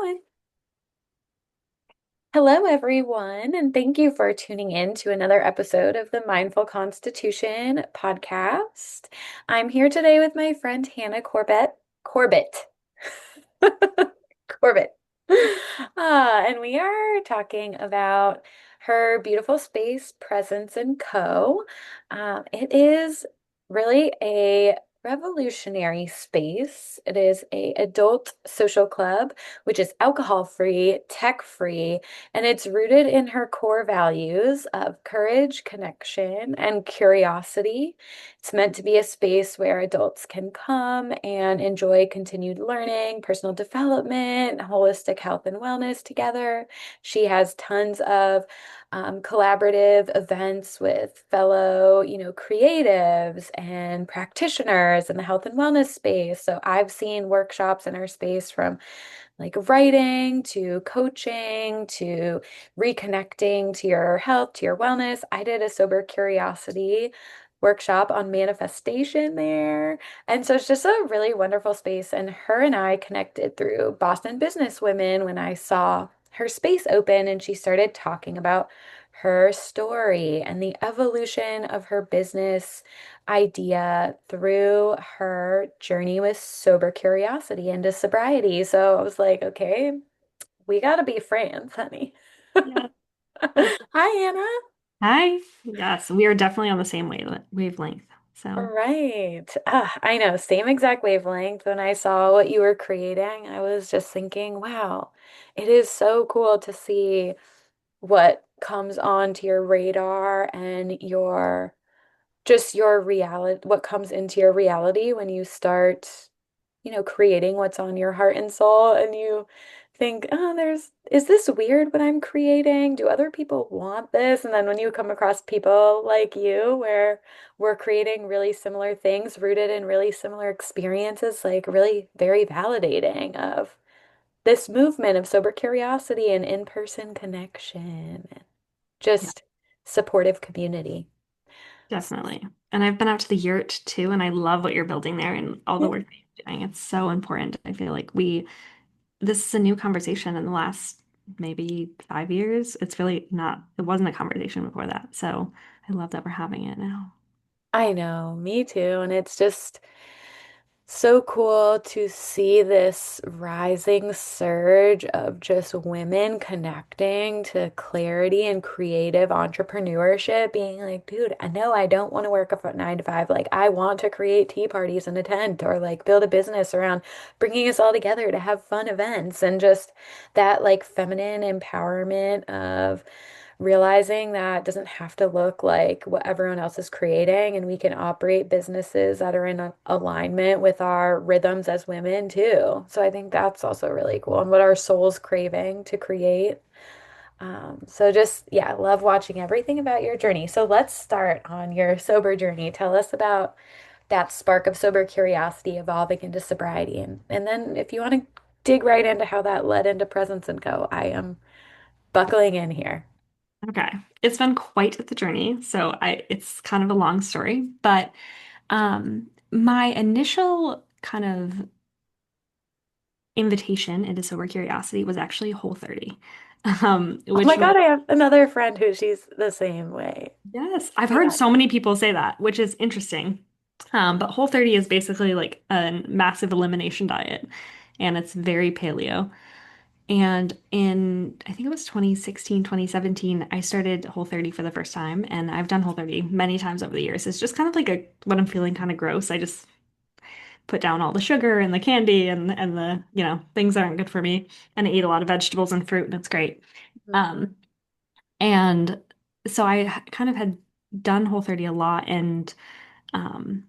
Oh, hello, everyone, and thank you for tuning in to another episode of the Mindful Constitution podcast. I'm here today with my friend Hannah Corbett. Corbett. Corbett. And we are talking about her beautiful space, Presence and Co. It is really a revolutionary space. It is a adult social club, which is alcohol-free, tech-free, and it's rooted in her core values of courage, connection, and curiosity. It's meant to be a space where adults can come and enjoy continued learning, personal development, holistic health and wellness together. She has tons of collaborative events with fellow, creatives and practitioners in the health and wellness space. So I've seen workshops in her space from like writing to coaching to reconnecting to your health, to your wellness. I did a sober curiosity workshop on manifestation there. And so it's just a really wonderful space. And her and I connected through Boston Business Women when I saw her space open and she started talking about her story and the evolution of her business idea through her journey with sober curiosity into sobriety. So I was like, okay, we got to be friends, honey. Yeah. Hi, Anna. Hi. Yes, we are definitely on the same wavelength. So, Right. I know, same exact wavelength. When I saw what you were creating, I was just thinking, wow, it is so cool to see what comes onto your radar and your reality, what comes into your reality when you start, creating what's on your heart and soul, and you think, oh, is this weird what I'm creating? Do other people want this? And then when you come across people like you, where we're creating really similar things rooted in really similar experiences, like really very validating of this movement of sober curiosity and in-person connection, and yeah, just supportive community. definitely. And I've been out to the yurt too, and I love what you're building there and all the work that you're doing. It's so important. I feel like this is a new conversation in the last maybe 5 years. It's really not, it wasn't a conversation before that. So I love that we're having it now. I know, me too. And it's just so cool to see this rising surge of just women connecting to clarity and creative entrepreneurship, being like, dude, I know I don't want to work a 9 to 5. Like, I want to create tea parties in a tent or like build a business around bringing us all together to have fun events and just that like feminine empowerment of realizing that doesn't have to look like what everyone else is creating, and we can operate businesses that are in alignment with our rhythms as women too. So I think that's also really cool and what our soul's craving to create. So just, yeah, love watching everything about your journey. So let's start on your sober journey. Tell us about that spark of sober curiosity evolving into sobriety. And then if you want to dig right into how that led into Presence and Co, I am buckling in here. Okay. It's been quite the journey. So it's kind of a long story, but my initial kind of invitation into sober curiosity was actually Whole30, Oh which my was, God, I have another friend who she's the same way. yes, I've heard Yeah. so many people say that, which is interesting. But Whole30 is basically like a massive elimination diet, and it's very paleo. And I think it was 2016, 2017, I started Whole30 for the first time, and I've done Whole30 many times over the years. It's just kind of like when I'm feeling kind of gross, I just put down all the sugar and the candy and the, things that aren't good for me. And I eat a lot of vegetables and fruit, and it's great. Mhm. Um, and so kind of had done Whole30 a lot, and um,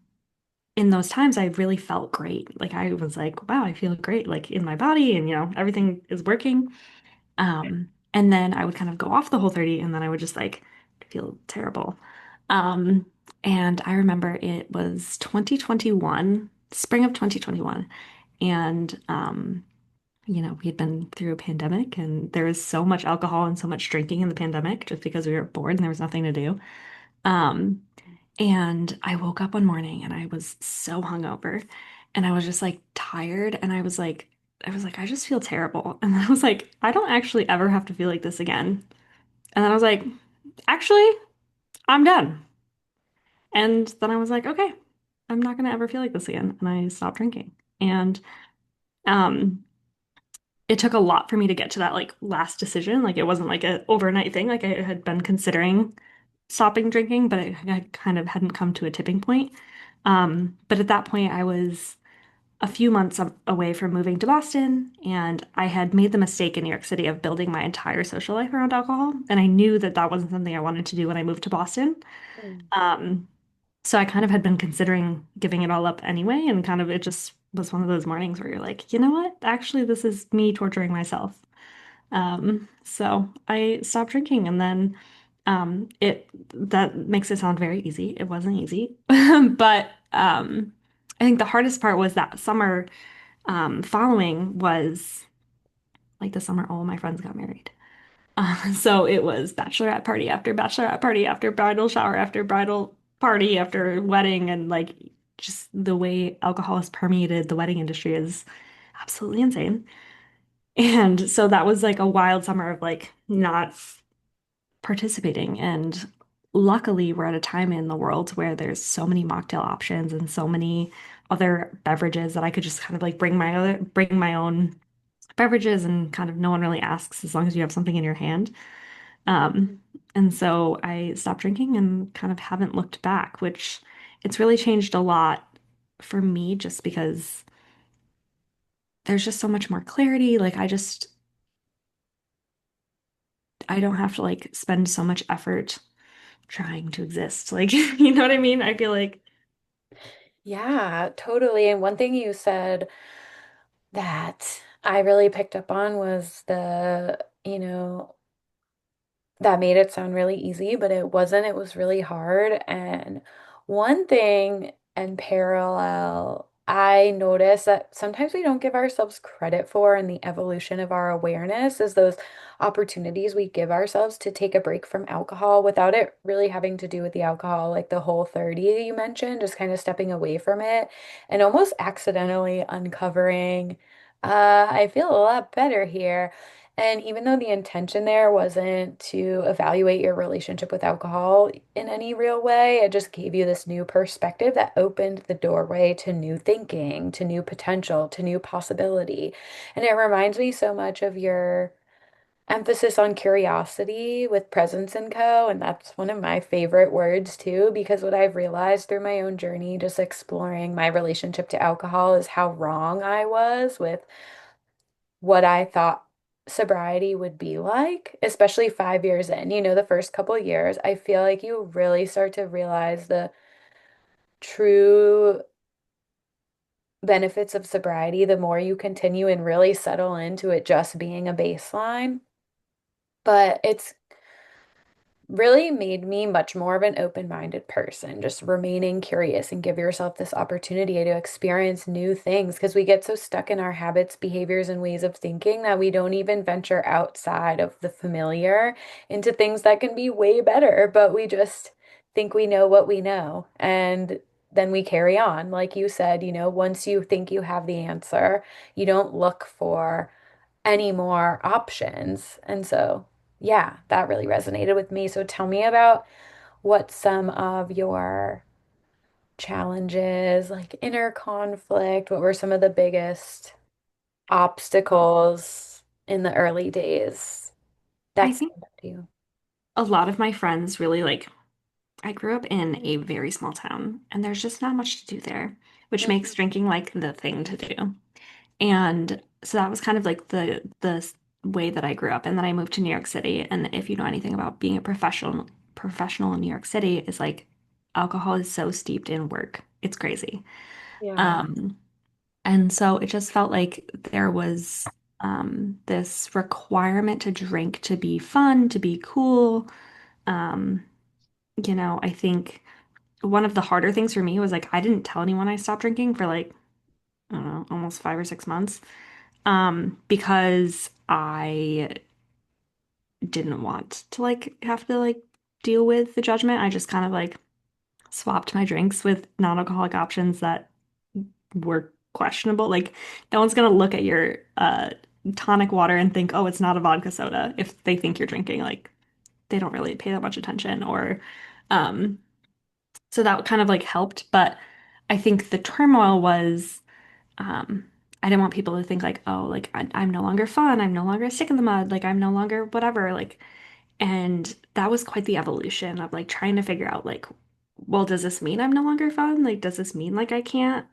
in those times, I really felt great. Like I was like, wow, I feel great, like in my body, and everything is working. And then I would kind of go off the Whole30, and then I would just like feel terrible. Um, and I remember it was 2021, spring of 2021, and we had been through a pandemic, and there was so much alcohol and so much drinking in the pandemic just because we were bored and there was nothing to do. Um, and I woke up one morning and I was so hungover and I was just like tired and I was like I was like, I just feel terrible. And then I was like, I don't actually ever have to feel like this again. And then I was like, actually, I'm done. And then I was like, okay, I'm not gonna ever feel like this again. And I stopped drinking. And um it took a lot for me to get to that like last decision. Like it wasn't like an overnight thing. Like I had been considering stopping drinking, but I kind of hadn't come to a tipping point. But at that point, I was a few months away from moving to Boston, and I had made the mistake in New York City of building my entire social life around alcohol. And I knew that that wasn't something I wanted to do when I moved to Boston. Mm. Um, so I kind of had been considering giving it all up anyway, and kind of it just was one of those mornings where you're like, you know what? Actually, this is me torturing myself. So I stopped drinking, and then it that makes it sound very easy. It wasn't easy, but I think the hardest part was that summer following was like the summer all my friends got married. So it was bachelorette party after bachelorette party after bridal shower after bridal party after wedding, and like just the way alcohol has permeated the wedding industry is absolutely insane. And so that was like a wild summer of like not participating. And luckily, we're at a time in the world where there's so many mocktail options and so many other beverages that I could just kind of like bring my own beverages, and kind of no one really asks as long as you have something in your hand. Um, and so I stopped drinking and kind of haven't looked back, which it's really changed a lot for me just because there's just so much more clarity. Like I don't have to like spend so much effort trying to exist. Like, you know what I mean? I feel like Yeah, totally. And one thing you said that I really picked up on was that made it sound really easy, but it wasn't. It was really hard. And one thing in parallel, I noticed that sometimes we don't give ourselves credit for in the evolution of our awareness is those opportunities we give ourselves to take a break from alcohol without it really having to do with the alcohol, like the Whole30 you mentioned, just kind of stepping away from it and almost accidentally uncovering, I feel a lot better here. And even though the intention there wasn't to evaluate your relationship with alcohol in any real way, it just gave you this new perspective that opened the doorway to new thinking, to new potential, to new possibility. And it reminds me so much of your emphasis on curiosity with Presence and Co. And that's one of my favorite words too, because what I've realized through my own journey, just exploring my relationship to alcohol, is how wrong I was with what I thought sobriety would be like, especially 5 years in. The first couple years, I feel like you really start to realize the true benefits of sobriety the more you continue and really settle into it just being a baseline. But it's really made me much more of an open-minded person, just remaining curious and give yourself this opportunity to experience new things because we get so stuck in our habits, behaviors, and ways of thinking that we don't even venture outside of the familiar into things that can be way better, but we just think we know what we know. And then we carry on. Like you said, once you think you have the answer, you don't look for any more options. And so, yeah, that really resonated with me. So tell me about what some of your challenges, like inner conflict, what were some of the biggest obstacles in the early days I that think stand up to you? a lot of my friends really like, I grew up in a very small town and there's just not much to do there, which makes drinking like the thing to do. And so that was kind of like the way that I grew up. And then I moved to New York City. And if you know anything about being a professional in New York City, is like alcohol is so steeped in work. It's crazy. Yeah. Um, and so it just felt like there was this requirement to drink to be fun, to be cool. Um, I think one of the harder things for me was like I didn't tell anyone I stopped drinking for like, I don't know, almost 5 or 6 months. Because I didn't want to like have to like deal with the judgment. I just kind of like swapped my drinks with non-alcoholic options that were questionable. Like no one's gonna look at your tonic water and think, oh, it's not a vodka soda if they think you're drinking. Like they don't really pay that much attention or um so that kind of like helped. But I think the turmoil was um I didn't want people to think like, oh, like I'm no longer fun, I'm no longer a stick in the mud, like I'm no longer whatever. Like and that was quite the evolution of like trying to figure out like, well, does this mean I'm no longer fun? Like, does this mean like I can't?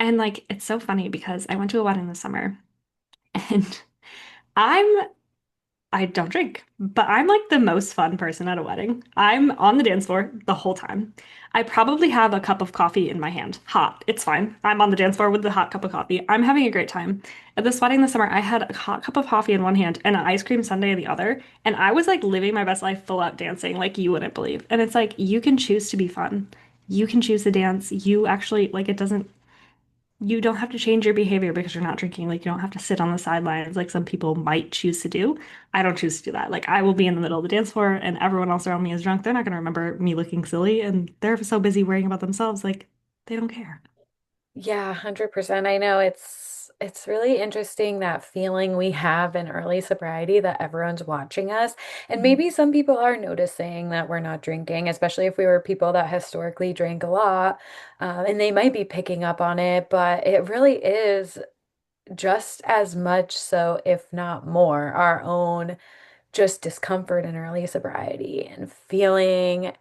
And like, it's so funny because I went to a wedding this summer and I'm I don't drink, but I'm like the most fun person at a wedding. I'm on the dance floor the whole time. I probably have a cup of coffee in my hand. Hot. It's fine. I'm on the dance floor with the hot cup of coffee. I'm having a great time. At this wedding this summer, I had a hot cup of coffee in one hand and an ice cream sundae in the other. And I was like living my best life full out dancing like you wouldn't believe. And it's like you can choose to be fun. You can choose to dance. You actually like it doesn't you don't have to change your behavior because you're not drinking. Like, you don't have to sit on the sidelines like some people might choose to do. I don't choose to do that. Like, I will be in the middle of the dance floor and everyone else around me is drunk. They're not going to remember me looking silly and they're so busy worrying about themselves. Like, they don't care. Yeah, 100%. I know it's really interesting that feeling we have in early sobriety that everyone's watching us. And Mhm. maybe some people are noticing that we're not drinking, especially if we were people that historically drank a lot. And they might be picking up on it, but it really is just as much so, if not more, our own just discomfort in early sobriety and feeling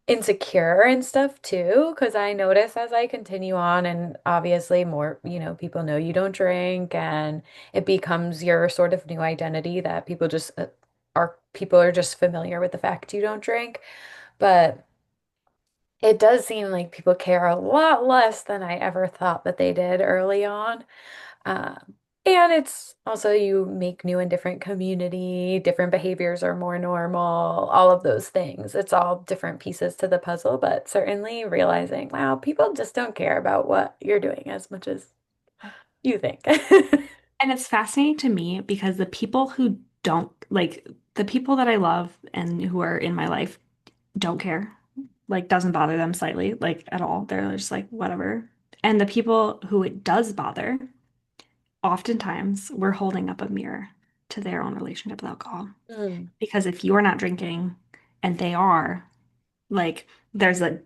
insecure and stuff too, because I notice as I continue on, and obviously more, people know you don't drink, and it becomes your sort of new identity that people are just familiar with the fact you don't drink. But it does seem like people care a lot less than I ever thought that they did early on. Um, and it's also you make new and different community, different behaviors are more normal, all of those things. It's all different pieces to the puzzle, but certainly realizing, wow, people just don't care about what you're doing as much as you think. And it's fascinating to me because the people who don't, like, the people that I love and who are in my life don't care. Like, doesn't bother them slightly, like, at all. They're just like, whatever. And the people who it does bother, oftentimes we're holding up a mirror to their own relationship with alcohol. Mm, Because if you're not drinking and they are, like, there's a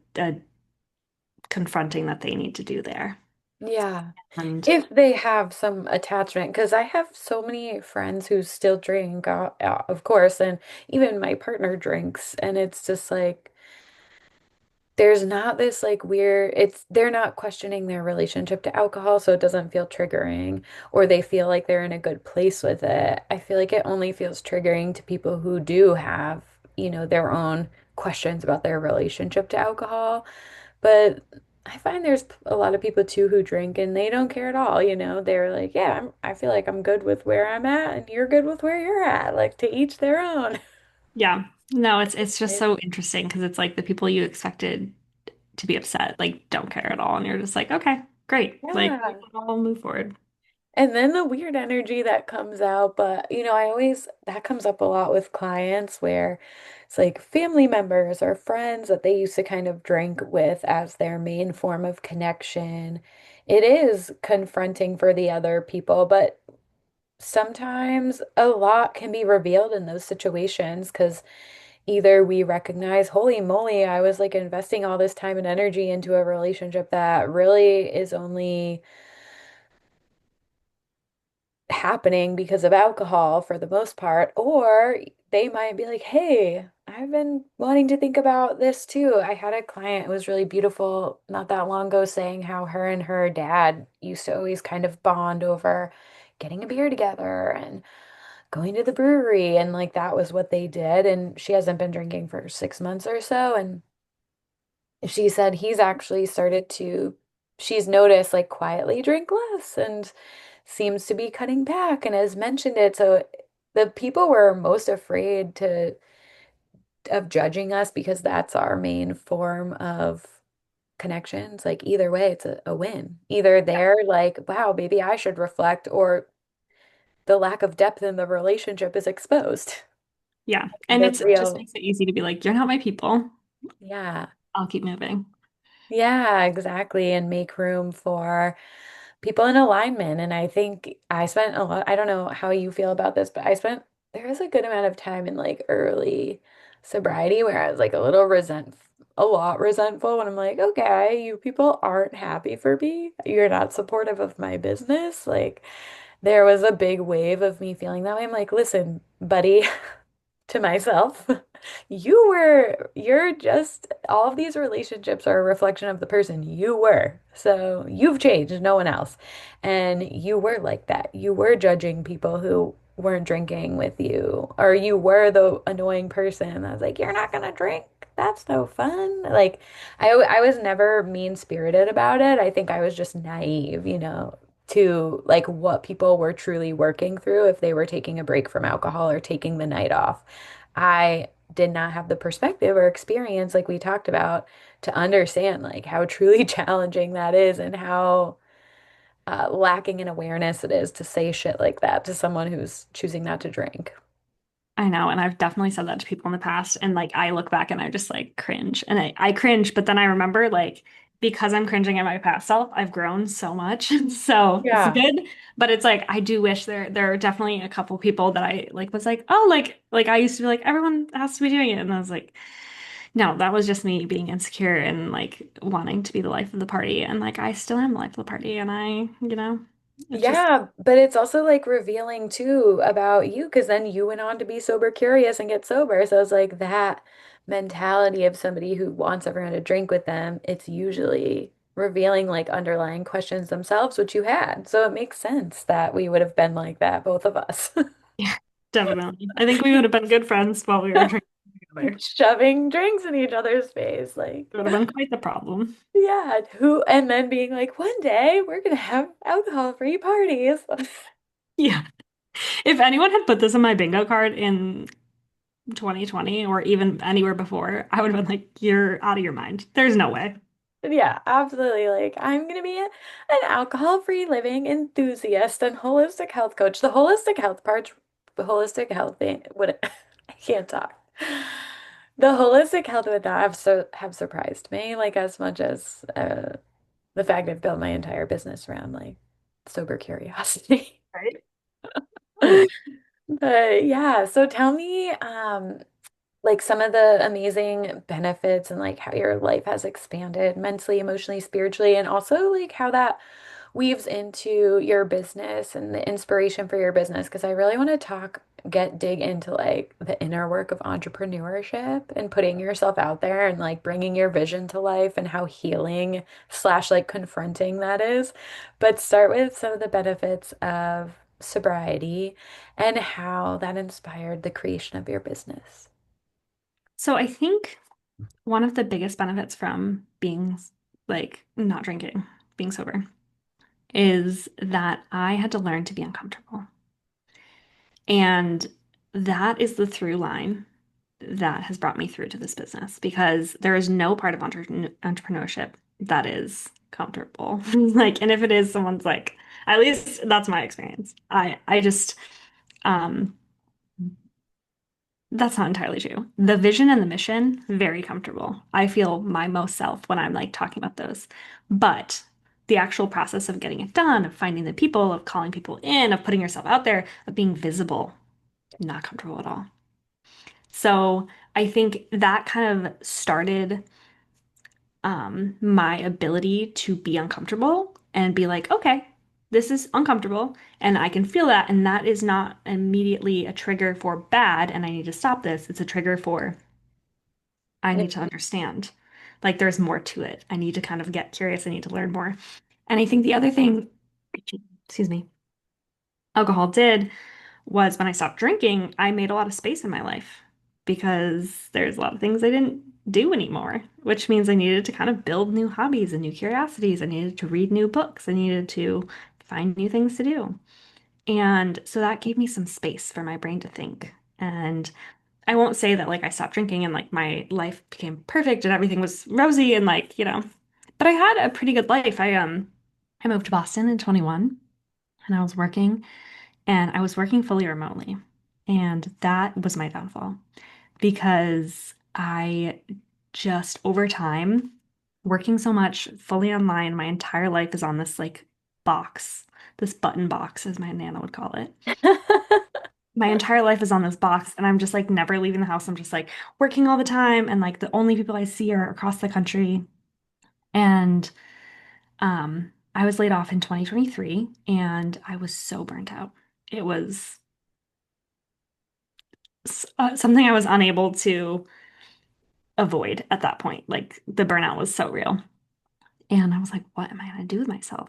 confronting that they need to do there. yeah. And If they have some attachment, because I have so many friends who still drink, of course, and even my partner drinks, and it's just like, there's not this like weird, they're not questioning their relationship to alcohol, so it doesn't feel triggering, or they feel like they're in a good place with it. I feel like it only feels triggering to people who do have, their own questions about their relationship to alcohol. But I find there's a lot of people too who drink and they don't care at all, They're like, yeah, I feel like I'm good with where I'm at and you're good with where you're at, like to each their own. yeah, no, it's just It- so interesting because it's like the people you expected to be upset, like, don't care at all. And you're just like, okay, great. Like, we Yeah. can all move forward. And then the weird energy that comes out, but that comes up a lot with clients where it's like family members or friends that they used to kind of drink with as their main form of connection. It is confronting for the other people, but sometimes a lot can be revealed in those situations because either we recognize, holy moly, I was like investing all this time and energy into a relationship that really is only happening because of alcohol for the most part, or they might be like, hey, I've been wanting to think about this too. I had a client, it was really beautiful not that long ago, saying how her and her dad used to always kind of bond over getting a beer together and going to the brewery. And like that was what they did. And she hasn't been drinking for 6 months or so. And she said she's noticed like quietly drink less and seems to be cutting back and has mentioned it. So the people were most afraid of judging us because that's our main form of connections. Like either way, it's a win. Either they're like, wow, maybe I should reflect, or the lack of depth in the relationship is exposed. Yeah. And The it just real, makes it easy to be like, you're not my people. yeah. I'll keep moving. Yeah, exactly. And make room for people in alignment. And I think I spent a lot, I don't know how you feel about this, but there was a good amount of time in like early sobriety where I was like a lot resentful when I'm like, okay, you people aren't happy for me. You're not supportive of my business. Like, there was a big wave of me feeling that way. I'm like, listen, buddy, to myself, you're just, all of these relationships are a reflection of the person you were. So you've changed, no one else. And you were like that. You were judging people who weren't drinking with you, or you were the annoying person. I was like, you're not gonna drink. That's no fun. Like, I was never mean-spirited about it. I think I was just naive, to like what people were truly working through if they were taking a break from alcohol or taking the night off. I did not have the perspective or experience like we talked about to understand like how truly challenging that is and how lacking in awareness it is to say shit like that to someone who's choosing not to drink. I know, and I've definitely said that to people in the past, and like I look back and I just like cringe. And I cringe, but then I remember like because I'm cringing at my past self, I've grown so much. So it's Yeah. good. But it's like I do wish there are definitely a couple people that I like was like, oh, like I used to be like, everyone has to be doing it. And I was like, no, that was just me being insecure and like wanting to be the life of the party. And like I still am the life of the party. And it's just Yeah, but it's also like revealing too about you because then you went on to be sober curious and get sober. So it's like that mentality of somebody who wants everyone to drink with them. It's usually revealing like underlying questions themselves, which you had. So it makes sense that we would have been like that, both of us. yeah, definitely. I think we would have been good friends while we were drinking together. Shoving drinks in each other's face. Like, It would have been quite the problem. yeah, and then being like, one day we're gonna have alcohol-free parties. Yeah. If anyone had put this on my bingo card in 2020 or even anywhere before, I would have been like, you're out of your mind. There's no way. Yeah, absolutely. Like, I'm gonna be an alcohol-free living enthusiast and holistic health coach. The holistic health thing would I can't talk. The holistic health would not have surprised me, like as much as the fact I've built my entire business around like sober curiosity. Right? Oh, But yeah, so tell me, like some of the amazing benefits and like how your life has expanded mentally, emotionally, spiritually, and also like how that weaves into your business and the inspiration for your business. Because I really want to dig into like the inner work of entrepreneurship and putting yourself out there and like bringing your vision to life and how healing slash like confronting that is. But start with some of the benefits of sobriety and how that inspired the creation of your business. so I think one of the biggest benefits from being like not drinking, being sober, is that I had to learn to be uncomfortable. And that is the through line that has brought me through to this business because there is no part of entrepreneurship that is comfortable. Like, and if it is, someone's like, at least that's my experience. I just, um, that's not entirely true. The vision and the mission, very comfortable. I feel my most self when I'm like talking about those. But the actual process of getting it done, of finding the people, of calling people in, of putting yourself out there, of being visible, not comfortable at all. So I think that kind of started my ability to be uncomfortable and be like, okay, this is uncomfortable and I can feel that. And that is not immediately a trigger for bad and I need to stop this. It's a trigger for I need to understand. Like there's more to it. I need to kind of get curious. I need to learn more. And I think the other thing, excuse me, alcohol did was when I stopped drinking, I made a lot of space in my life because there's a lot of things I didn't do anymore, which means I needed to kind of build new hobbies and new curiosities. I needed to read new books. I needed to find new things to do. And so that gave me some space for my brain to think. And I won't say that like I stopped drinking and like my life became perfect and everything was rosy and like, but I had a pretty good life. I moved to Boston in 21 and I was working fully remotely. And that was my downfall because I just over time working so much, fully online. My entire life is on this like box, this button box, as my Nana would call it. My entire life is on this box, and I'm just like never leaving the house. I'm just like working all the time, and like the only people I see are across the country. And I was laid off in 2023, and I was so burnt out. It was something I was unable to avoid at that point. Like the burnout was so real. And I was like, what am I going to do with myself?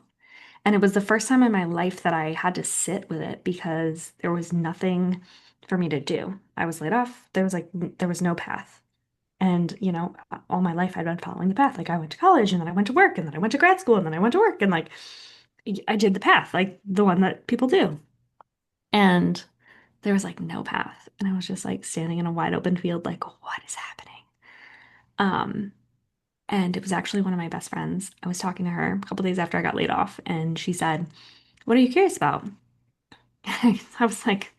And it was the first time in my life that I had to sit with it because there was nothing for me to do. I was laid off. There was no path. And, all my life I'd been following the path. Like I went to college and then I went to work and then I went to grad school and then I went to work and like I did the path, like the one that people do. And there was like no path. And I was just like standing in a wide open field, like, what is happening? Um, and it was actually one of my best friends. I was talking to her a couple days after I got laid off, and she said, what are you curious about? I was like,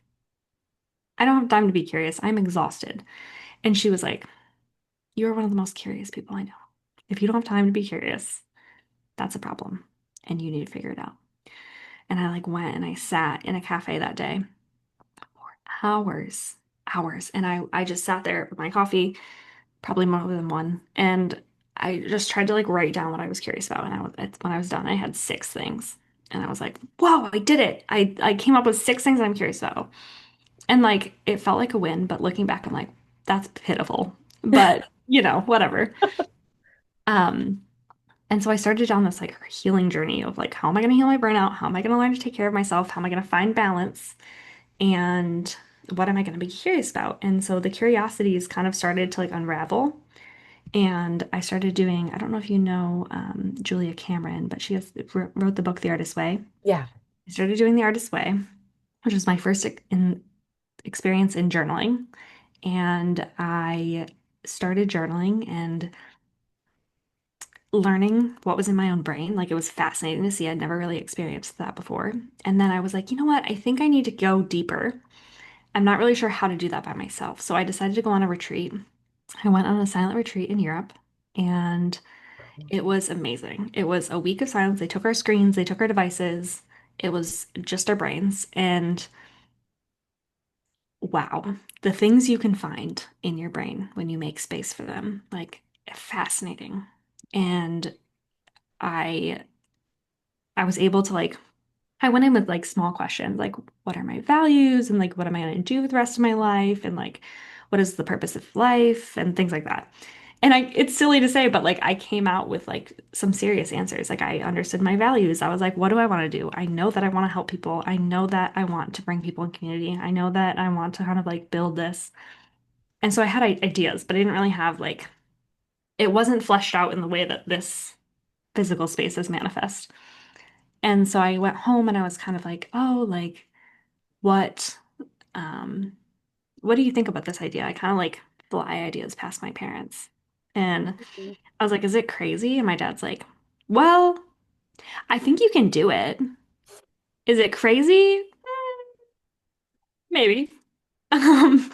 I don't have time to be curious. I'm exhausted. And she was like, you're one of the most curious people I know. If you don't have time to be curious, that's a problem, and you need to figure it out. And I like went and I sat in a cafe that day for hours, hours. And I just sat there with my coffee, probably more than one. And I just tried to like write down what I was curious about. And when I was done, I had six things. And I was like, whoa, I did it. I came up with six things I'm curious about. And like it felt like a win, but looking back, I'm like, that's pitiful. But whatever. Um, and so I started down this like healing journey of like, how am I going to heal my burnout? How am I going to learn to take care of myself? How am I going to find balance? And what am I going to be curious about? And so the curiosities kind of started to like unravel. And I started doing, I don't know if you know Julia Cameron, but wrote the book The Artist's Way. Yeah. I started doing The Artist's Way, which was my first experience in journaling. And I started journaling and learning what was in my own brain. Like it was fascinating to see. I'd never really experienced that before. And then I was like, you know what? I think I need to go deeper. I'm not really sure how to do that by myself. So I decided to go on a retreat. I went on a silent retreat in Europe and it was amazing. It was a week of silence. They took our screens, they took our devices. It was just our brains. And wow, the things you can find in your brain when you make space for them, like fascinating. And I I was able to like I went in with like small questions like what are my values and like what am I going to do with the rest of my life and like what is the purpose of life and things like that. And it's silly to say, but like I came out with like some serious answers. Like I understood my values. I was like, what do I want to do? I know that I want to help people. I know that I want to bring people in community. I know that I want to kind of like build this. And so I had ideas, but I didn't really have like it wasn't fleshed out in the way that this physical space is manifest. And so I went home and I was kind of like, oh, like what um what do you think about this idea? I kind of like fly ideas past my parents. And I was like, is it crazy? And my dad's like, well, I think you can do it. Is it crazy? Maybe. Um,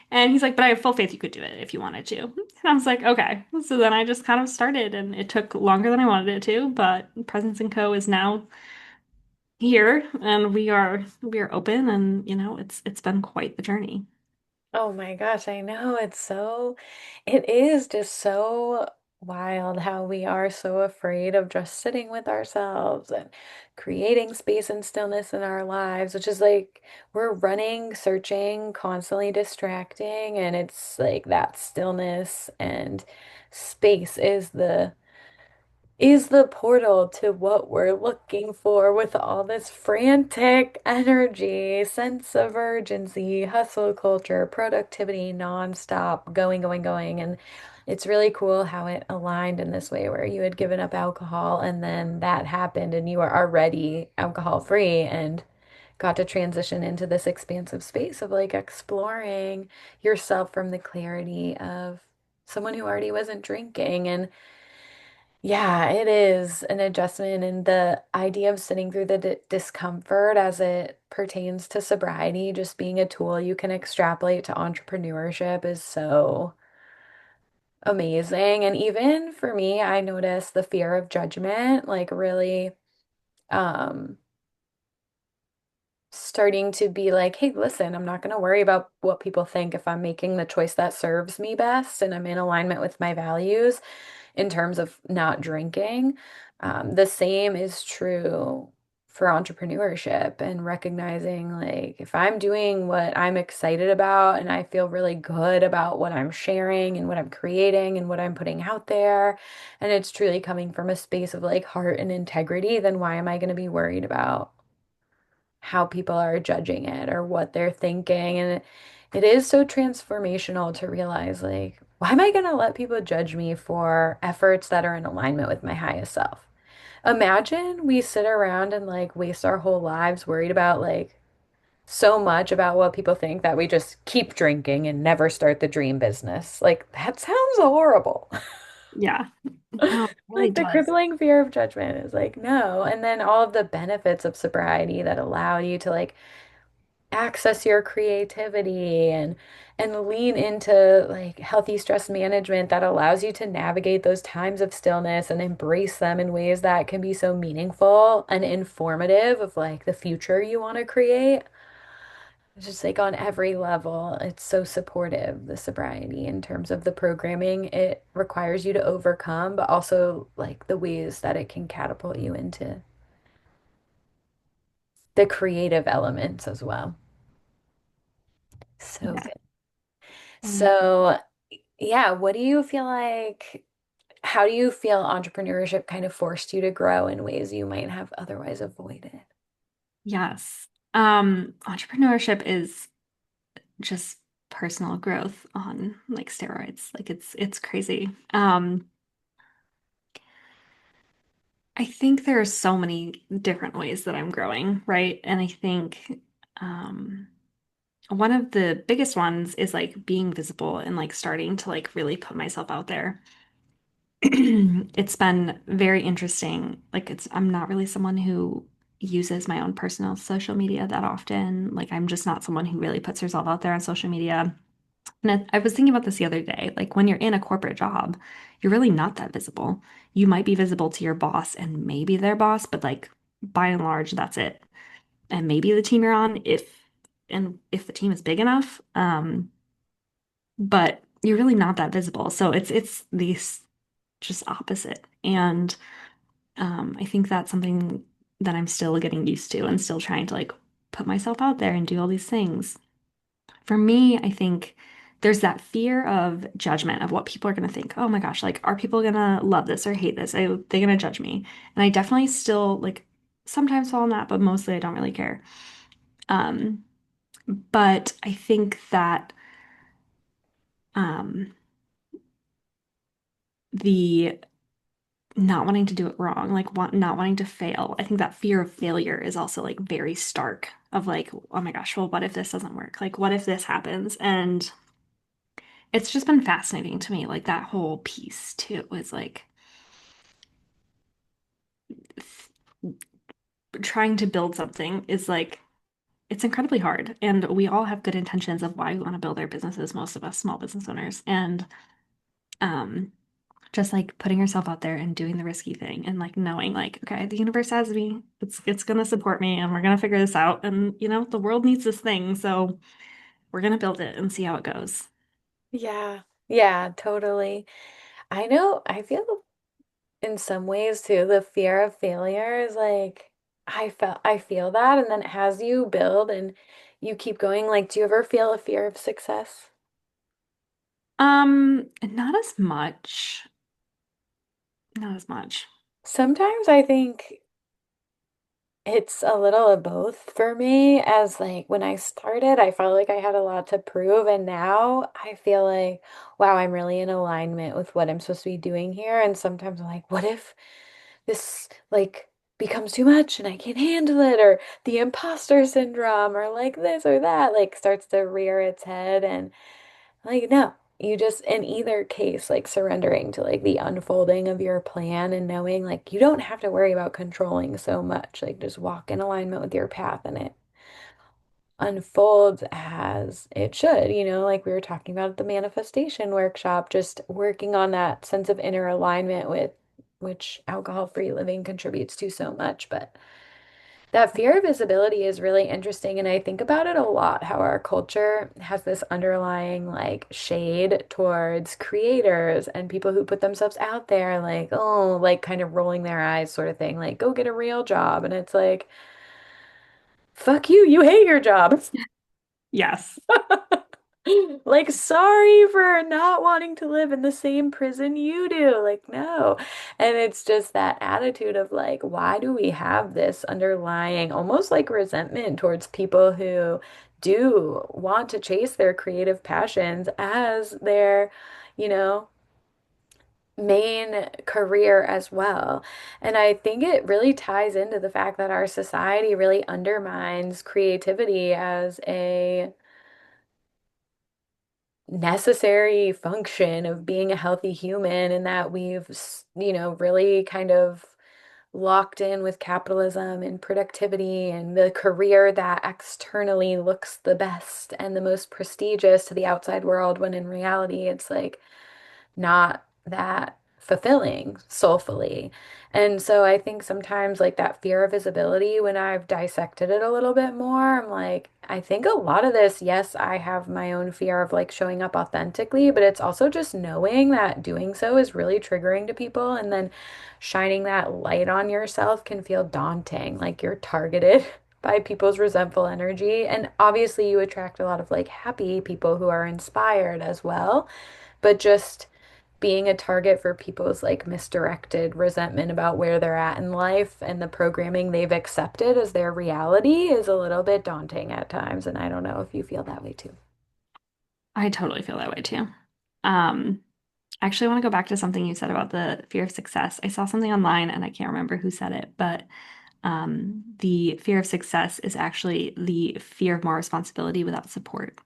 and he's like, but I have full faith you could do it if you wanted to. And I was like, okay. So then I just kind of started and it took longer than I wanted it to, but Presence and Co. is now here and we are open and it's been quite the journey. Oh my gosh, I know it is just so wild how we are so afraid of just sitting with ourselves and creating space and stillness in our lives, which is like we're running, searching, constantly distracting, and it's like that stillness and space is the portal to what we're looking for with all this frantic energy, sense of urgency, hustle culture, productivity, nonstop, going, going, going. And it's really cool how it aligned in this way where you had given up alcohol and then that happened and you were already alcohol free and got to transition into this expansive space of like exploring yourself from the clarity of someone who already wasn't drinking. And yeah, it is an adjustment, and the idea of sitting through the d discomfort as it pertains to sobriety, just being a tool you can extrapolate to entrepreneurship is so. amazing. And even for me, I noticed the fear of judgment, like really um starting to be like, hey, listen, I'm not going to worry about what people think if I'm making the choice that serves me best and I'm in alignment with my values in terms of not drinking. The same is true for entrepreneurship and recognizing like if I'm doing what I'm excited about and I feel really good about what I'm sharing and what I'm creating and what I'm putting out there, and it's truly coming from a space of like heart and integrity, then why am I going to be worried about how people are judging it or what they're thinking? And it is so transformational to realize, like, why am I going to let people judge me for efforts that are in alignment with my highest self? Imagine we sit around and like waste our whole lives worried about like so much about what people think that we just keep drinking and never start the dream business. Like, that sounds horrible. Yeah. No, it really Like the does. crippling fear of judgment is like, no. And then all of the benefits of sobriety that allow you to like access your creativity and lean into like healthy stress management that allows you to navigate those times of stillness and embrace them in ways that can be so meaningful and informative of like the future you want to create. It's just like on every level, it's so supportive, the sobriety in terms of the programming it requires you to overcome, but also like the ways that it can catapult you into the creative elements as well. So Yeah. good. Um, So, yeah, what do you feel like? How do you feel entrepreneurship kind of forced you to grow in ways you might have otherwise avoided? yes. Entrepreneurship is just personal growth on like steroids. Like it's crazy. I think there are so many different ways that I'm growing, right? And I think um one of the biggest ones is like being visible and like starting to like really put myself out there. It's been very interesting. Like I'm not really someone who uses my own personal social media that often. Like I'm just not someone who really puts herself out there on social media. And I was thinking about this the other day. Like when you're in a corporate job, you're really not that visible. You might be visible to your boss and maybe their boss, but like by and large, that's it. And maybe the team you're on, if the team is big enough, but you're really not that visible. So it's these just opposite. And I think that's something that I'm still getting used to and still trying to like put myself out there and do all these things. For me, I think there's that fear of judgment of what people are going to think. Oh my gosh, like, are people going to love this or hate this? Are they going to judge me? And I definitely still like sometimes fall in that, but mostly I don't really care. Um, but I think that um, the not wanting to do it wrong, like not wanting to fail, I think that fear of failure is also like very stark of like, oh my gosh, well, what if this doesn't work? Like, what if this happens? And it's just been fascinating to me. Like that whole piece too is like trying to build something is like it's incredibly hard. And we all have good intentions of why we want to build our businesses, most of us small business owners. And um just like putting yourself out there and doing the risky thing and like knowing like, okay, the universe has me. It's gonna support me and we're gonna figure this out. And you know, the world needs this thing, so we're gonna build it and see how it goes. Yeah, yeah, totally. I know, I feel in some ways too, the fear of failure is like I feel that, and then as you build and you keep going, like, do you ever feel a fear of success? Not as much. Not as much. Sometimes I think it's a little of both for me, as like when I started, I felt like I had a lot to prove, and now I feel like, wow, I'm really in alignment with what I'm supposed to be doing here. And sometimes I'm like, what if this like becomes too much and I can't handle it, or the imposter syndrome, or like this or that, like starts to rear its head. And like, no, you just, in either case, like surrendering to like the unfolding of your plan and knowing like you don't have to worry about controlling so much. Like, just walk in alignment with your path and it. unfolds as it should, like we were talking about at the manifestation workshop, just working on that sense of inner alignment with which alcohol-free living contributes to so much. But that fear of visibility is really interesting. And I think about it a lot, how our culture has this underlying like shade towards creators and people who put themselves out there, like, oh, like kind of rolling their eyes sort of thing, like, go get a real job. And it's like, fuck you, you hate your job. Yes. Like, sorry for not wanting to live in the same prison you do. Like, no. And it's just that attitude of like, why do we have this underlying almost like resentment towards people who do want to chase their creative passions as their, you know, main career as well. And I think it really ties into the fact that our society really undermines creativity as a necessary function of being a healthy human, and that we've, really kind of locked in with capitalism and productivity and the career that externally looks the best and the most prestigious to the outside world, when in reality, it's like not that fulfilling soulfully. And so I think sometimes like that fear of visibility, when I've dissected it a little bit more, I'm like, I think a lot of this, yes, I have my own fear of like showing up authentically, but it's also just knowing that doing so is really triggering to people. And then shining that light on yourself can feel daunting, like you're targeted by people's resentful energy. And obviously, you attract a lot of like happy people who are inspired as well. But just being a target for people's like misdirected resentment about where they're at in life and the programming they've accepted as their reality is a little bit daunting at times. And I don't know if you feel that way too. I totally feel that way too. Um, I actually want to go back to something you said about the fear of success. I saw something online and I can't remember who said it, but the fear of success is actually the fear of more responsibility without support.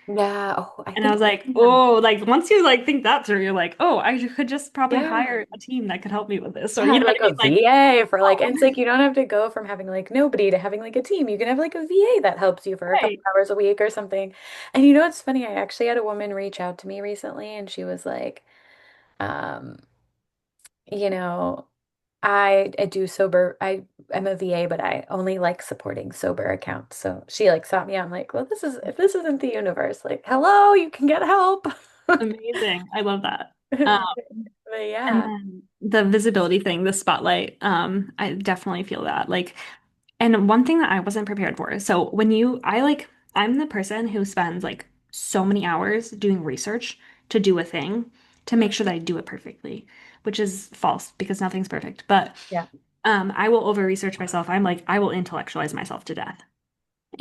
Yeah. Oh, I And I think, was like, yeah. oh, like once you like think that through, you're like, oh, I could just probably Yeah. hire a team that could help me with this, or you Have know what like I mean? a Like, VA for like, oh, and it's like you don't have to go from having like nobody to having like a team. You can have like a VA that helps you for a couple right. hours a week or something. And it's funny, I actually had a woman reach out to me recently and she was like, um, you know, I do sober. I'm a VA, but I only like supporting sober accounts. So she like sought me out. I'm like, well, this is if this isn't the universe, like, hello, you can get help. Amazing. I love that. But And yeah, then the visibility thing, the spotlight, I definitely feel that. Like, and one thing that I wasn't prepared for. So when I'm the person who spends like so many hours doing research to do a thing to make sure that I do it perfectly, which is false because nothing's perfect. But yeah. I will over research myself. I'm like, I will intellectualize myself to death.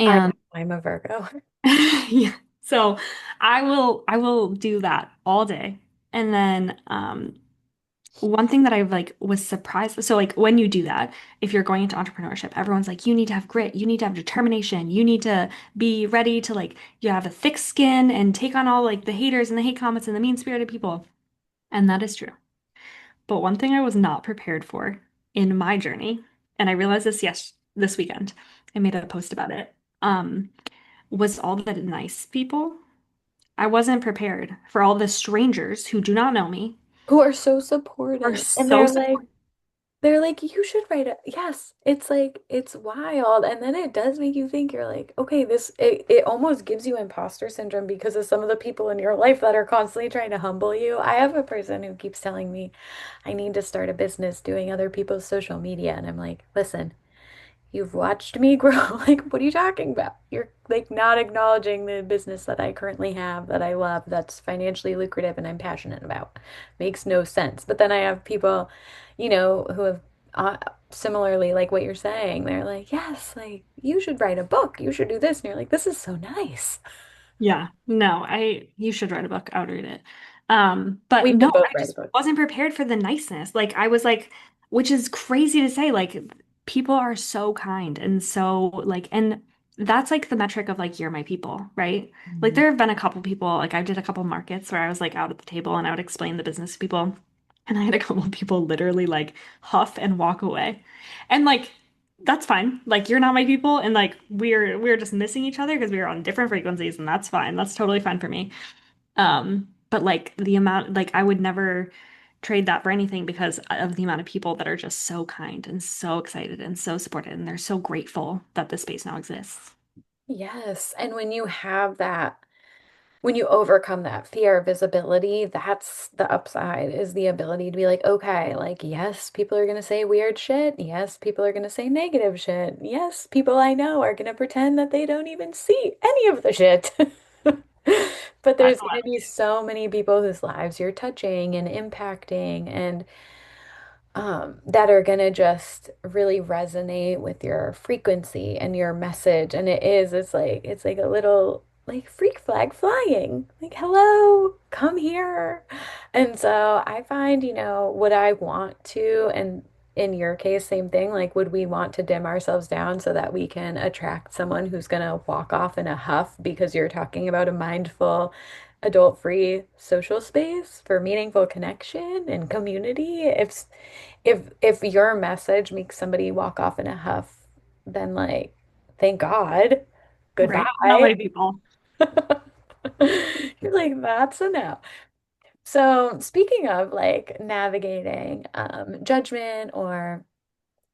I And I'm a Virgo. yeah, so I will do that all day. And then one thing that I like was surprised. So like when you do that, if you're going into entrepreneurship, everyone's like, you need to have grit, you need to have determination, you need to be ready to like you have a thick skin and take on all like the haters and the hate comments and the mean-spirited people. And that is true. But one thing I was not prepared for in my journey, and I realized this weekend, I made a post about it, was all the nice people. I wasn't prepared for all the strangers who do not know me, Who are so are supportive. And so supportive. they're like, you should write it. Yes, it's like it's wild. And then it does make you think you're like, okay, it almost gives you imposter syndrome because of some of the people in your life that are constantly trying to humble you. I have a person who keeps telling me I need to start a business doing other people's social media. And I'm like, listen, you've watched me grow. Like, what are you talking about? You're like not acknowledging the business that I currently have that I love, that's financially lucrative and I'm passionate about. Makes no sense. But then I have people, who have uh, similarly, like what you're saying, they're like, yes, like you should write a book, you should do this. And you're like, this is so nice. Yeah, no, you should write a book. I would read it. But We no, could both I write a just book. wasn't prepared for the niceness. Like I was like, which is crazy to say, like people are so kind and so like, and that's like the metric of like, you're my people, right? Like Mhm. there have been a couple people, like I did a couple markets where I was like out at the table and I would explain the business to people. And I had a couple of people literally like huff and walk away. And like that's fine. Like you're not my people and like we're just missing each other because we are on different frequencies and that's fine. That's totally fine for me. But like the amount like I would never trade that for anything because of the amount of people that are just so kind and so excited and so supported and they're so grateful that this space now exists. Yes. And when you have that, when you overcome that fear of visibility, that's the upside is the ability to be like, okay, like, yes, people are going to say weird shit. Yes, people are going to say negative shit. Yes, people I know are going to pretend that they don't even see any of the shit. But there's That's going to be what so many people whose lives you're touching and impacting and that are going to just really resonate with your frequency and your message. And it's like a little like freak flag flying, like, hello, come here. And so I find, would I want to, and in your case, same thing, like, would we want to dim ourselves down so that we can attract someone who's going to walk off in a huff because you're talking about a mindful, adult-free social space for meaningful connection and community? If your message makes somebody walk off in a huff, then like, thank God. right. Not Goodbye. many people. You're like, that's a no. So speaking of like navigating judgment or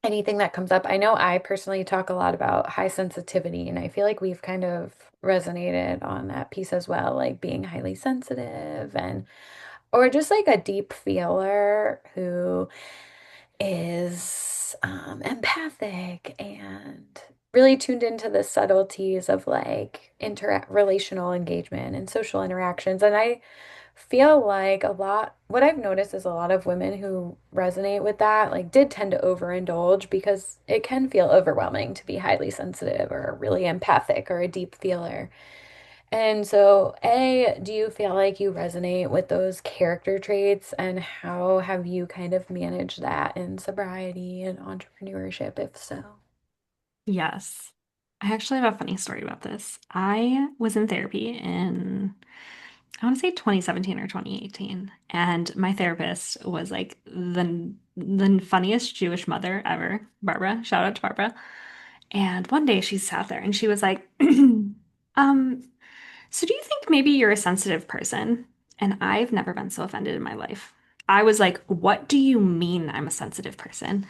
anything that comes up, I know I personally talk a lot about high sensitivity, and I feel like we've kind of resonated on that piece as well, like being highly sensitive and or just like a deep feeler who is empathic and really tuned into the subtleties of like interact relational engagement and social interactions. And I feel like a lot, what I've noticed is a lot of women who resonate with that, like, did tend to overindulge because it can feel overwhelming to be highly sensitive or really empathic or a deep feeler. And so, A, do you feel like you resonate with those character traits, and how have you kind of managed that in sobriety and entrepreneurship, if so? Yes. I actually have a funny story about this. I was in therapy in, I want to say 2017 or 2018, and my therapist was like the funniest Jewish mother ever, Barbara. Shout out to Barbara. And one day she sat there and she was like, um, so do you think maybe you're a sensitive person? And I've never been so offended in my life. I was like, what do you mean I'm a sensitive person?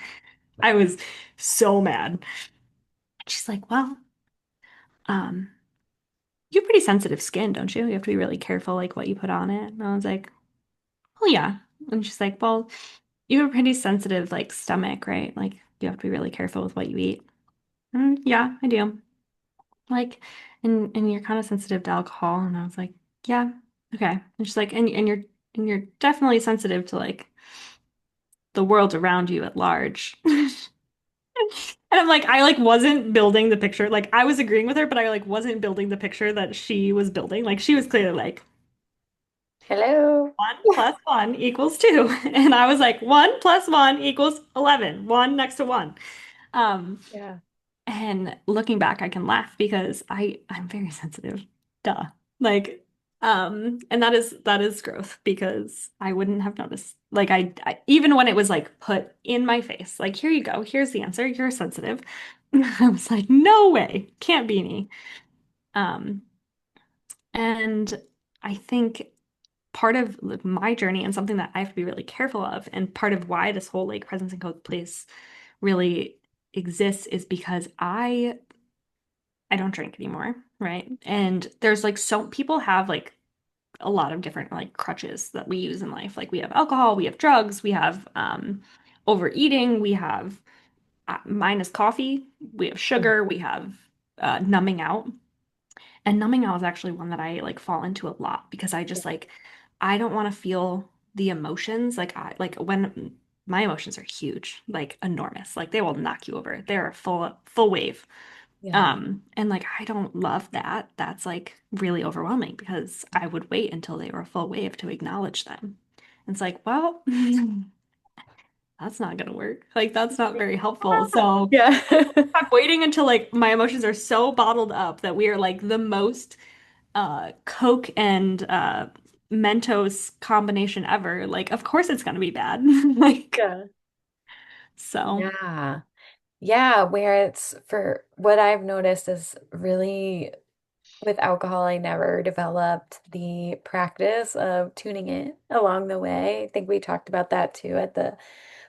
I was so mad. She's like, well, um, you have pretty sensitive skin, don't you? You have to be really careful like what you put on it. And I was like, oh yeah. And she's like, well, you have a pretty sensitive like stomach, right? Like you have to be really careful with what you eat. Yeah, I do. Like, and you're kind of sensitive to alcohol. And I was like, yeah, okay. And she's like, and you're definitely sensitive to like the world around you at large. And I'm like, I like wasn't building the picture. Like I was agreeing with her, but I like wasn't building the picture that she was building. Like she was clearly like, Hello. 1 + 1 = 2. And I was like, 1 + 1 = 11. One next to one. Um, Yeah. And looking back, I can laugh because I'm very sensitive. Duh. Like, and that is growth because I wouldn't have noticed. Like I even when it was like put in my face, like here you go, here's the answer, you're sensitive. I was like, no way, can't be me. Um, and I think part of like, my journey and something that I have to be really careful of, and part of why this whole like presence and code place really exists is because I don't drink anymore, right? And there's like so people have like a lot of different like crutches that we use in life. Like we have alcohol, we have drugs, we have overeating, we have mine is coffee, we have Mm. sugar, we have numbing out. And numbing out is actually one that I like fall into a lot because I just like I don't want to feel the emotions. Like I like when my emotions are huge, like enormous. Like they will knock you over. They're a full wave. Yeah. And like I don't love that. That's like really overwhelming because I would wait until they were a full wave to acknowledge them. And it's like, well, that's not gonna work. Like that's not very helpful. So Yeah. I'm waiting until like my emotions are so bottled up that we are like the most Coke and Mentos combination ever. Like, of course it's gonna be bad. Like, Yeah. so Yeah. Yeah, where it's for what I've noticed is really with alcohol, I never developed the practice of tuning in along the way. I think we talked about that too at the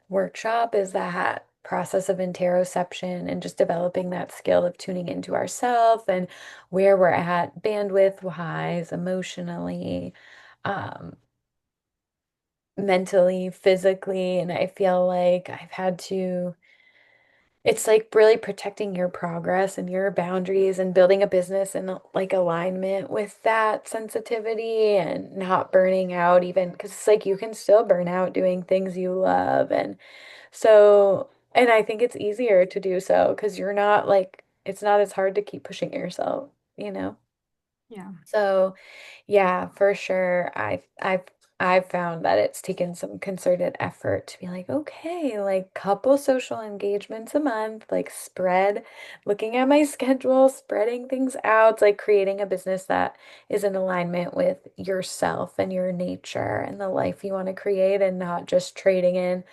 workshop, is that process of interoception and just developing that skill of tuning into ourselves and where we're at bandwidth wise, emotionally, um, mentally, physically. And I feel like I've had to. It's like really protecting your progress and your boundaries and building a business in like alignment with that sensitivity and not burning out even because it's like you can still burn out doing things you love. And so, and I think it's easier to do so because you're not like, it's not as hard to keep pushing yourself, you know? Yeah. So, yeah, for sure. I've found that it's taken some concerted effort to be like, okay, like couple social engagements a month, like spread, looking at my schedule, spreading things out, like creating a business that is in alignment with yourself and your nature and the life you want to create and not just trading in,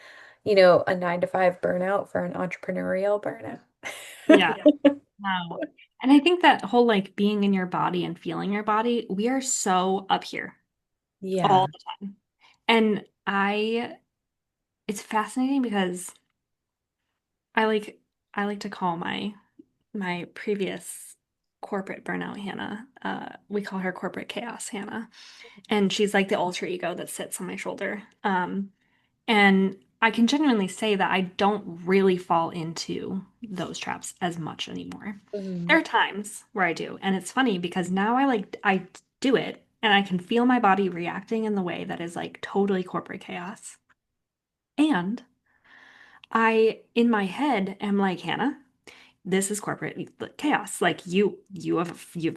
a 9 to 5 burnout for an entrepreneurial burnout. Yeah. No. And I think that whole like being in your body and feeling your body, we are so up here all Yeah. the time. And it's fascinating because I like I like to call my previous corporate burnout Hannah. We call her corporate chaos Hannah. And she's like the alter ego that sits on my shoulder. And I can genuinely say that I don't really fall into those traps as much anymore. There Mhm. are times where I do, and it's funny because now I do it and I can feel my body reacting in the way that is like totally corporate chaos. And I in my head am like, Hannah, this is corporate chaos. Like you've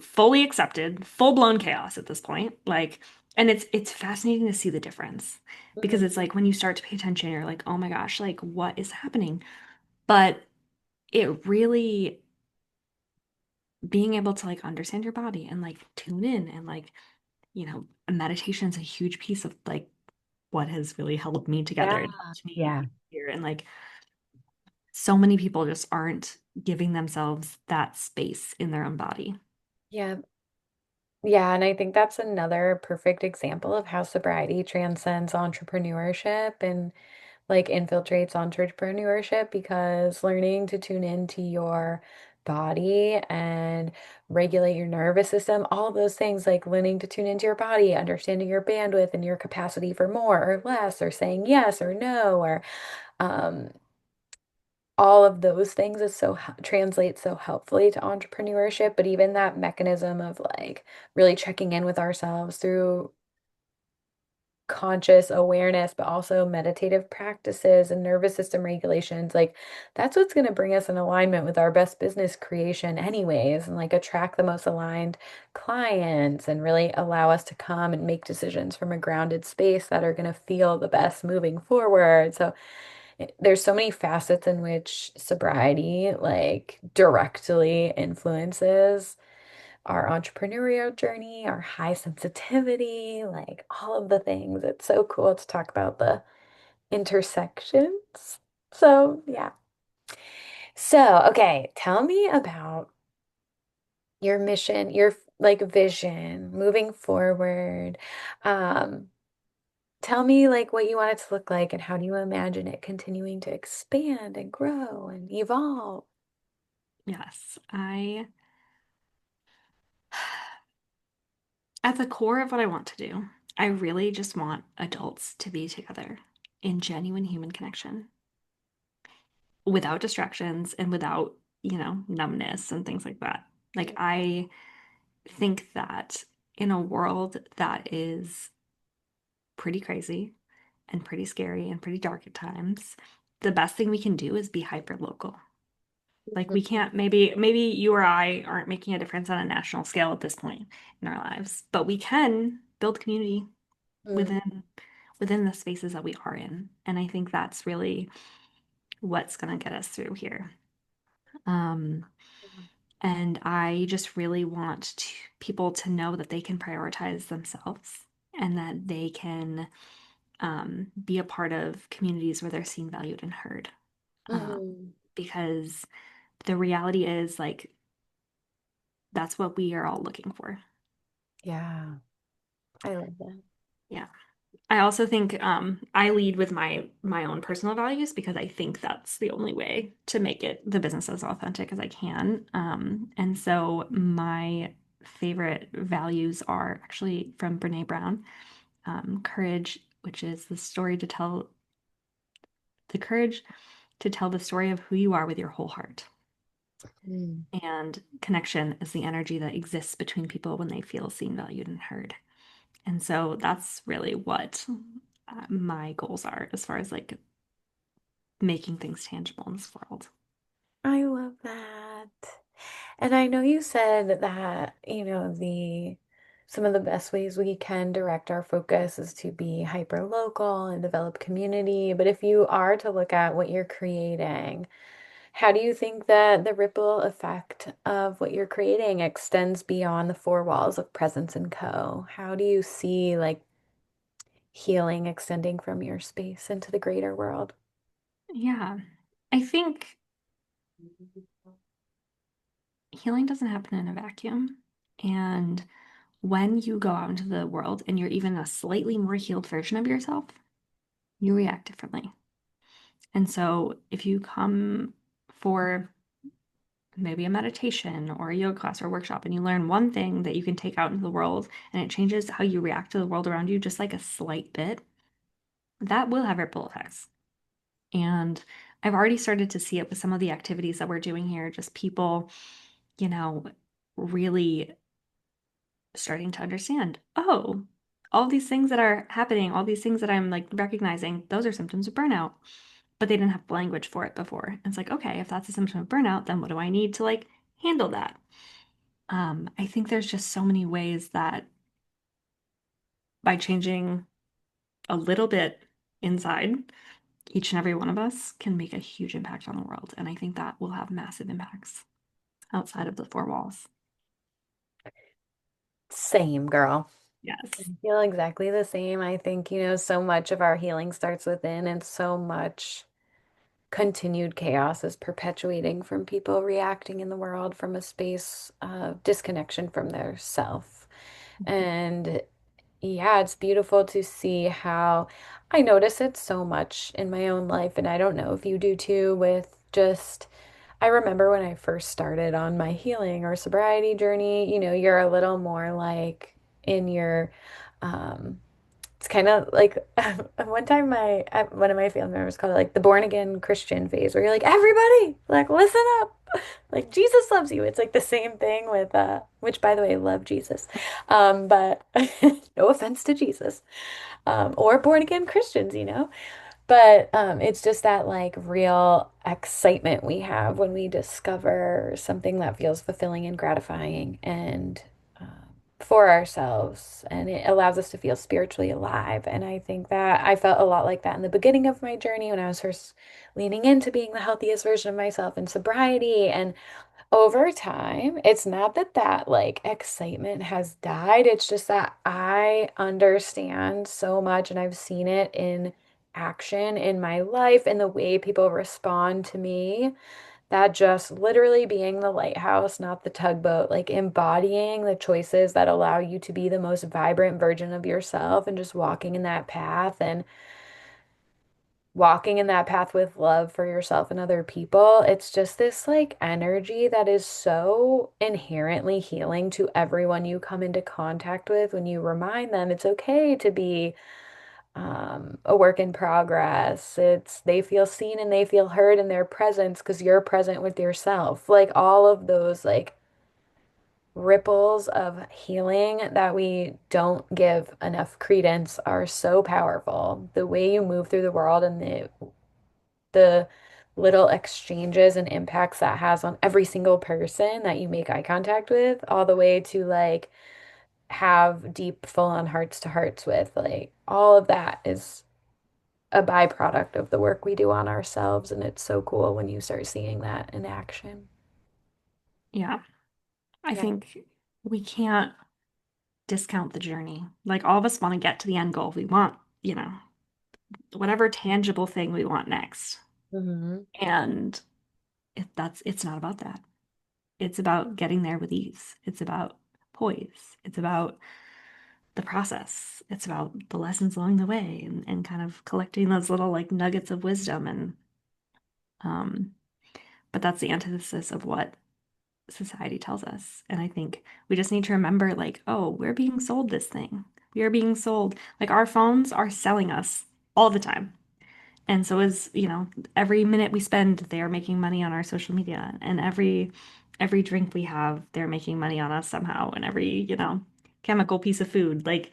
fully accepted full-blown chaos at this point. Like, and it's fascinating to see the difference because it's Mhm. like when you start to pay attention, you're like, oh my gosh, like what is happening? But it really being able to like understand your body and like tune in and like, meditation is a huge piece of like what has really held me together Yeah. and helped me Yeah. here. And like so many people just aren't giving themselves that space in their own body. Yeah. Yeah, and I think that's another perfect example of how sobriety transcends entrepreneurship and like infiltrates entrepreneurship because learning to tune into your body and regulate your nervous system, all of those things like learning to tune into your body, understanding your bandwidth and your capacity for more or less, or saying yes or no, or um, all of those things is translates so helpfully to entrepreneurship. But even that mechanism of like really checking in with ourselves through conscious awareness, but also meditative practices and nervous system regulations, like that's what's going to bring us in alignment with our best business creation, anyways, and like attract the most aligned clients and really allow us to come and make decisions from a grounded space that are going to feel the best moving forward. So there's so many facets in which sobriety like directly influences our entrepreneurial journey, our high sensitivity, like all of the things. It's so cool to talk about the intersections. So, yeah. So, okay, tell me about your mission, your like vision moving forward. Um, Tell me like what you want it to look like and how do you imagine it continuing to expand and grow and evolve? Yes, at the core of what I want to do, I really just want adults to be together in genuine human connection without distractions and without, numbness and things like that. Like, I think that in a world that is pretty crazy and pretty scary and pretty dark at times, the best thing we can do is be hyper local. Like we can't maybe you or I aren't making a difference on a national scale at this point in our lives, but we can build community Mhm. within within the spaces that we are in. And I think that's really what's going to get us through here. Um, and I just really want people to know that they can prioritize themselves and that they can be a part of communities where they're seen, valued, and heard. Um, Mhm. because the reality is like that's what we are all looking for. Yeah, I love that. Yeah. I also think I lead with my own personal values because I think that's the only way to make it the business as authentic as I can. And so my favorite values are actually from Brene Brown, courage, which is the courage to tell the story of who you are with your whole heart. Mm. And connection is the energy that exists between people when they feel seen, valued, and heard. And so that's really what my goals are as far as like making things tangible in this world. I love that. And I know you said that, the some of the best ways we can direct our focus is to be hyper local and develop community. But if you are to look at what you're creating, how do you think that the ripple effect of what you're creating extends beyond the four walls of Presence and Co? How do you see like healing extending from your space into the greater world? Yeah. I think healing doesn't happen in a vacuum. And when you go out into the world and you're even a slightly more healed version of yourself, you react differently. And so if you come for maybe a meditation or a yoga class or a workshop and you learn one thing that you can take out into the world and it changes how you react to the world around you just like a slight bit, that will have ripple effects. And I've already started to see it with some of the activities that we're doing here, just people, you know, really starting to understand, oh, all these things that are happening, all these things that I'm like recognizing, those are symptoms of burnout. But they didn't have language for it before. And it's like, okay, if that's a symptom of burnout, then what do I need to like handle that? I think there's just so many ways that by changing a little bit inside, each and every one of us can make a huge impact on the world. And I think that will have massive impacts outside of the four walls. Same, girl. I Yes. feel exactly the same. I think, so much of our healing starts within, and so much continued chaos is perpetuating from people reacting in the world from a space of disconnection from their self. And yeah, it's beautiful to see how I notice it so much in my own life. And I don't know if you do too, with just, I remember when I first started on my healing or sobriety journey, you're a little more like in your, um, it's kind of like one time one of my family members called it like the born again Christian phase, where you're like, everybody, like, listen up. Like Jesus loves you. It's like the same thing with which by the way, love Jesus. But no offense to Jesus. Or born again Christians. But it's just that like real excitement we have when we discover something that feels fulfilling and gratifying and for ourselves, and it allows us to feel spiritually alive. And I think that I felt a lot like that in the beginning of my journey when I was first leaning into being the healthiest version of myself in sobriety. And over time, it's not that like excitement has died. It's just that I understand so much and I've seen it in action in my life and the way people respond to me, that just literally being the lighthouse, not the tugboat, like embodying the choices that allow you to be the most vibrant version of yourself and just walking in that path with love for yourself and other people. It's just this like energy that is so inherently healing to everyone you come into contact with when you remind them it's okay to be a work in progress. It's they feel seen and they feel heard in their presence because you're present with yourself. Like all of those like ripples of healing that we don't give enough credence are so powerful. The way you move through the world and the little exchanges and impacts that has on every single person that you make eye contact with, all the way to like have deep, full-on hearts to hearts with, like all of that is a byproduct of the work we do on ourselves. And it's so cool when you start seeing that in action. Yeah. I Yeah. think we can't discount the journey. Like all of us want to get to the end goal. We want, whatever tangible thing we want next. Hmm. And it's not about that. It's about getting there with ease. It's about poise. It's about the process. It's about the lessons along the way and kind of collecting those little like nuggets of wisdom and um but that's the antithesis of what society tells us. And I think we just need to remember like, oh, we're being sold this thing. We are being sold like our phones are selling us all the time. And so is, every minute we spend, they are making money on our social media. And every drink we have, they're making money on us somehow. And every, chemical piece of food, like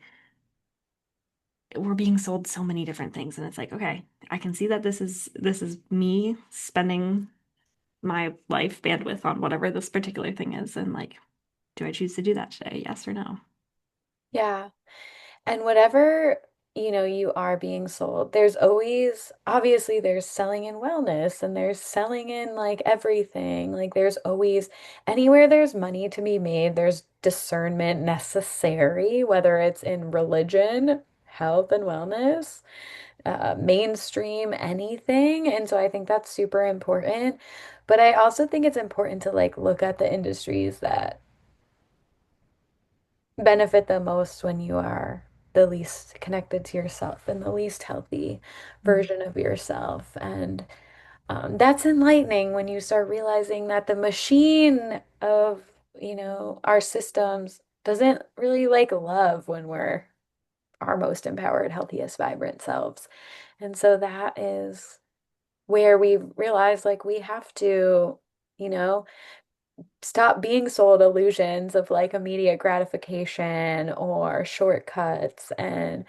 we're being sold so many different things. And it's like, okay, I can see that this is me spending my life bandwidth on whatever this particular thing is. And like, do I choose to do that today? Yes or no? Yeah. And whatever, you are being sold, there's always, obviously, there's selling in wellness and there's selling in like everything. Like, there's always, anywhere there's money to be made, there's discernment necessary, whether it's in religion, health and wellness, mainstream, anything. And so I think that's super important. But I also think it's important to like look at the industries that benefit the most when you are the least connected to yourself and the least healthy Mm. version of yourself. And that's enlightening when you start realizing that the machine of, our systems doesn't really like love when we're our most empowered, healthiest, vibrant selves. And so that is where we realize like we have to, you know, stop being sold illusions of like immediate gratification or shortcuts. And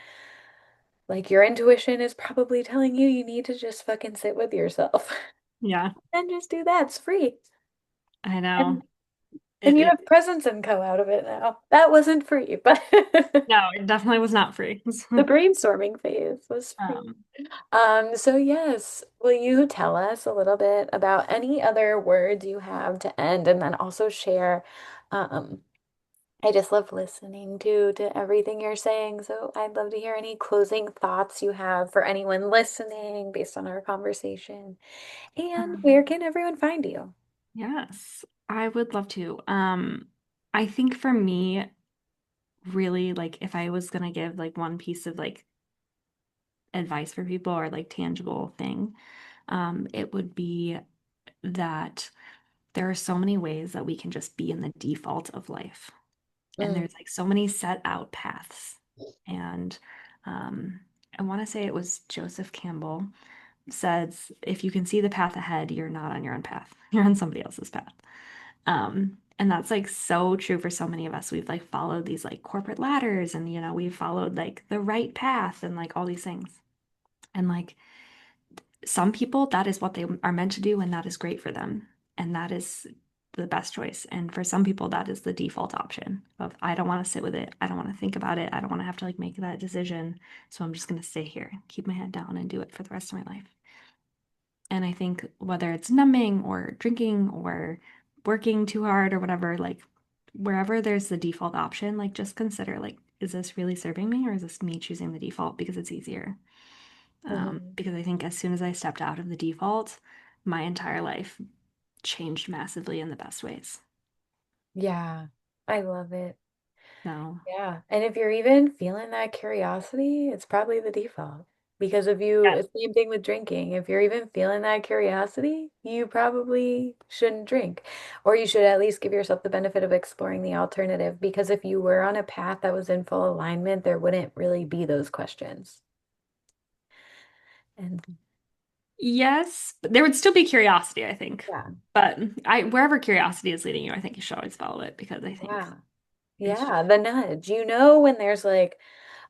like your intuition is probably telling you you need to just fucking sit with yourself Yeah, and just do that. It's free. I know. And It, and you it, have Presence and Co out of it now. That wasn't free, but no, it definitely was not free. the brainstorming phase was free. Um, So yes, will you tell us a little bit about any other words you have to end and then also share um I just love listening to everything you're saying. So I'd love to hear any closing thoughts you have for anyone listening based on our conversation. And where um, can everyone find you? yes, I would love to. I think for me, really, like if I was gonna give like one piece of like advice for people or like tangible thing, it would be that there are so many ways that we can just be in the default of life. And Mm, there's like so many set out paths. And um, I want to say it was Joseph Campbell says, if you can see the path ahead, you're not on your own path. You're on somebody else's path. And that's like so true for so many of us. We've like followed these like corporate ladders and we've followed like the right path and like all these things. And like some people, that is what they are meant to do, and that is great for them. And that is the best choice. And for some people, that is the default option of I don't want to sit with it. I don't want to think about it. I don't want to have to like make that decision. So I'm just going to stay here, keep my head down, and do it for the rest of my life. And I think whether it's numbing or drinking or working too hard or whatever, like wherever there's the default option, like just consider like, is this really serving me or is this me choosing the default because it's easier? mhm. Because I think as soon as I stepped out of the default, my entire life changed massively in the best ways. Yeah, I love it. So, Yeah. And if you're even feeling that curiosity, it's probably the default. Because if you, yes, it's the same thing with drinking. If you're even feeling that curiosity, you probably shouldn't drink. Or you should at least give yourself the benefit of exploring the alternative. Because if you were on a path that was in full alignment, there wouldn't really be those questions. And yes, but there would still be curiosity, I think. yeah, But I wherever curiosity is leading you, I think you should always follow it because I think yeah, it's just yeah, the nudge. When there's like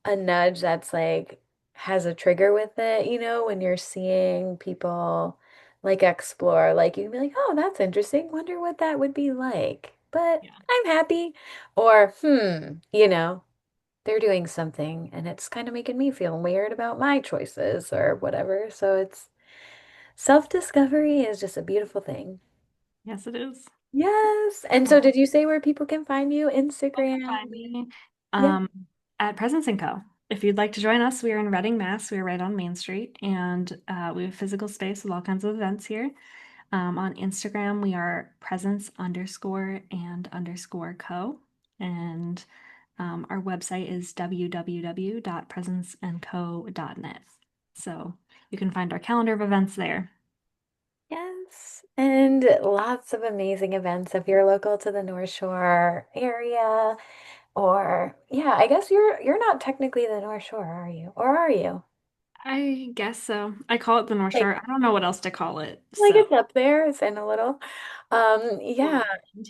a nudge that's like has a trigger with it, when you're seeing people like explore, like you can be like, oh, that's interesting. Wonder what that would be like. But yeah. I'm happy. Or, they're doing something and it's kind of making me feel weird about my choices or whatever. So it's self-discovery is just a beautiful thing. Yes, it is. Yes. And so Um, did you say where people can find you? People can Instagram? find me Yeah. um, at Presence& and Co. If you'd like to join us, we are in Reading, Mass. We are right on Main Street, and we have physical space with all kinds of events here. On Instagram, we are presence underscore and underscore co. And our website is www.presenceandco.net. So you can find our calendar of events there. Yes, and lots of amazing events if you're local to the North Shore area. Or yeah, I guess you're not technically the North Shore, are you? Or are you? I guess so. I call it the North Like Shore. I don't know what else to call it. like So, it's up there, it's in a little. Yeah,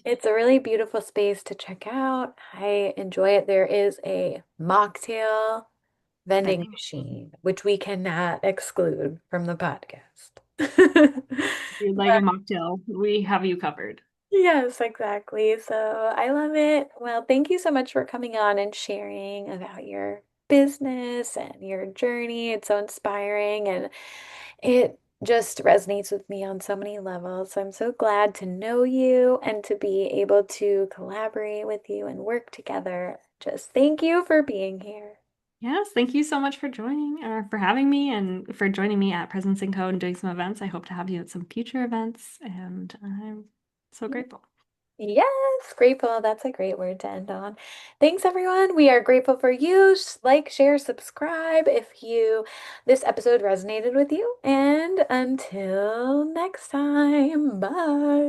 it's a really beautiful space to check out. I enjoy it. There is a mocktail vending vending. machine, which we cannot exclude from the podcast. If you'd like a mocktail, we have you covered. Yes, exactly. So I love it. Well, thank you so much for coming on and sharing about your business and your journey. It's so inspiring and it just resonates with me on so many levels. So I'm so glad to know you and to be able to collaborate with you and work together. Just thank you for being here. Yes, thank you so much for joining, for having me, and for joining me at Presence and Co. and doing some events. I hope to have you at some future events, and I'm so grateful. Yes, grateful. That's a great word to end on. Thanks, everyone. We are grateful for you. Like, share, subscribe if this episode resonated with you. And until next time, bye.